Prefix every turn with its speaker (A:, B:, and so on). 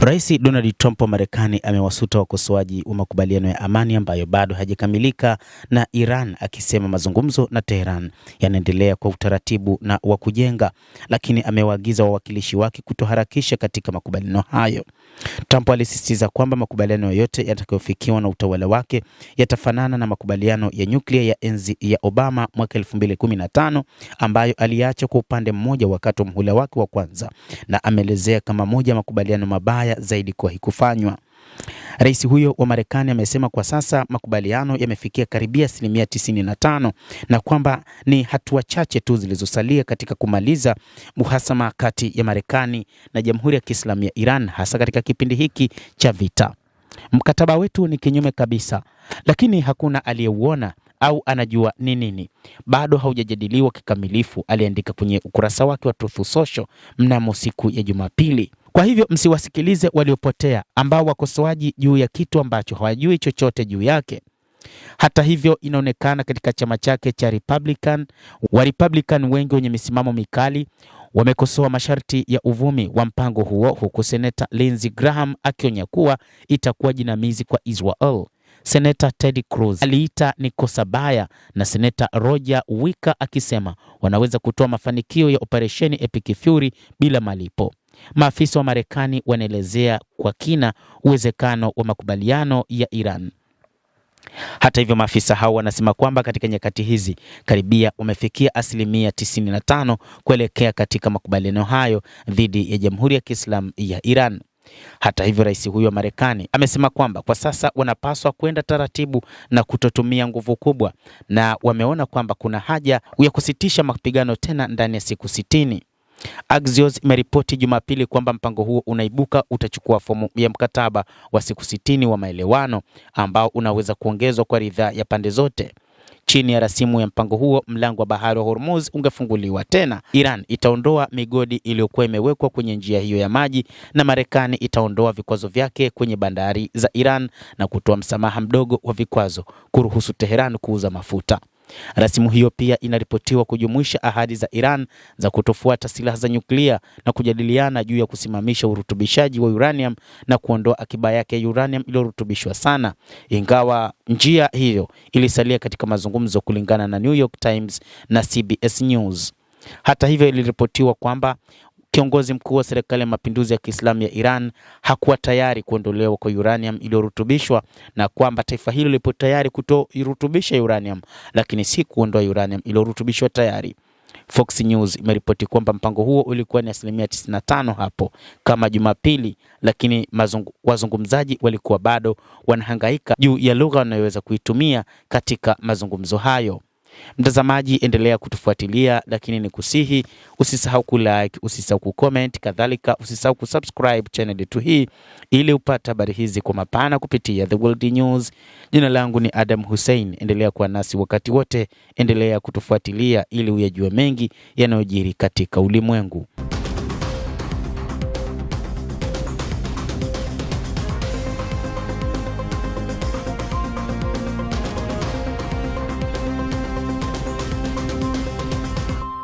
A: Rais Donald Trump wa Marekani amewasuta wakosoaji wa makubaliano ya amani ambayo bado hajakamilika na Iran, akisema mazungumzo na Tehran yanaendelea kwa utaratibu na wa kujenga, lakini amewaagiza wawakilishi wake kutoharakisha katika makubaliano hayo. Trump alisisitiza kwamba makubaliano yote yatakayofikiwa na utawala wake yatafanana na makubaliano ya nyuklia ya enzi ya Obama mwaka 2015 ambayo aliacha kwa upande mmoja wakati wa muhula wake wa kwanza, na ameelezea kama moja ya makubaliano mabaya zaidi kuwahi kufanywa. Rais huyo wa Marekani amesema kwa sasa makubaliano yamefikia karibia 95% na kwamba ni hatua chache tu zilizosalia katika kumaliza uhasama kati ya Marekani na Jamhuri ya Kiislamu ya Iran, hasa katika kipindi hiki cha vita. Mkataba wetu ni kinyume kabisa, lakini hakuna aliyeuona au anajua ni nini. Bado haujajadiliwa kikamilifu, aliandika kwenye ukurasa wake wa Truth Social mnamo siku ya Jumapili. Kwa hivyo msiwasikilize waliopotea ambao wakosoaji juu ya kitu ambacho hawajui chochote juu yake. Hata hivyo, inaonekana katika chama chake cha Republican, wa Republican wengi wenye misimamo mikali wamekosoa masharti ya uvumi wa mpango huo, huku Seneta Lindsey Graham akionya kuwa itakuwa jinamizi kwa Israel. Seneta Ted Cruz aliita ni kosa baya, na Seneta Roger Wicker akisema wanaweza kutoa mafanikio ya operesheni Epic Fury bila malipo. Maafisa wa Marekani wanaelezea kwa kina uwezekano wa makubaliano ya Iran. Hata hivyo, maafisa hao wanasema kwamba katika nyakati hizi karibia wamefikia 95% kuelekea katika makubaliano hayo dhidi ya Jamhuri ya Kiislamu ya Iran. Hata hivyo, rais huyo wa Marekani amesema kwamba kwa sasa wanapaswa kwenda taratibu na kutotumia nguvu kubwa, na wameona kwamba kuna haja ya kusitisha mapigano tena ndani ya siku 60. Axios imeripoti Jumapili kwamba mpango huo unaibuka utachukua fomu ya mkataba wa siku 60 wa maelewano ambao unaweza kuongezwa kwa ridhaa ya pande zote. Chini ya rasimu ya mpango huo, mlango wa bahari wa Hormuz ungefunguliwa tena. Iran itaondoa migodi iliyokuwa imewekwa kwenye njia hiyo ya maji, na Marekani itaondoa vikwazo vyake kwenye bandari za Iran na kutoa msamaha mdogo wa vikwazo kuruhusu Tehran kuuza mafuta. Rasimu hiyo pia inaripotiwa kujumuisha ahadi za Iran za kutofuata silaha za nyuklia na kujadiliana juu ya kusimamisha urutubishaji wa uranium na kuondoa akiba yake ya uranium iliyorutubishwa sana, ingawa njia hiyo ilisalia katika mazungumzo, kulingana na New York Times na CBS News. Hata hivyo, iliripotiwa kwamba kiongozi mkuu wa serikali ya mapinduzi ya Kiislamu ya Iran hakuwa tayari kuondolewa kwa uranium iliyorutubishwa, na kwamba taifa hilo lipo tayari kutorutubisha uranium, lakini si kuondoa uranium iliyorutubishwa tayari. Fox News imeripoti kwamba mpango huo ulikuwa ni 95% hapo kama Jumapili, lakini wazungumzaji walikuwa bado wanahangaika juu ya lugha wanayoweza kuitumia katika mazungumzo hayo. Mtazamaji, endelea kutufuatilia, lakini ni kusihi usisahau kulike, usisahau kucomment, kadhalika usisahau kusubscribe channel yetu hii ili upate habari hizi kwa mapana kupitia The World News. Jina langu ni Adam Hussein. Endelea kuwa nasi wakati wote, endelea kutufuatilia ili uyajue mengi yanayojiri katika ulimwengu.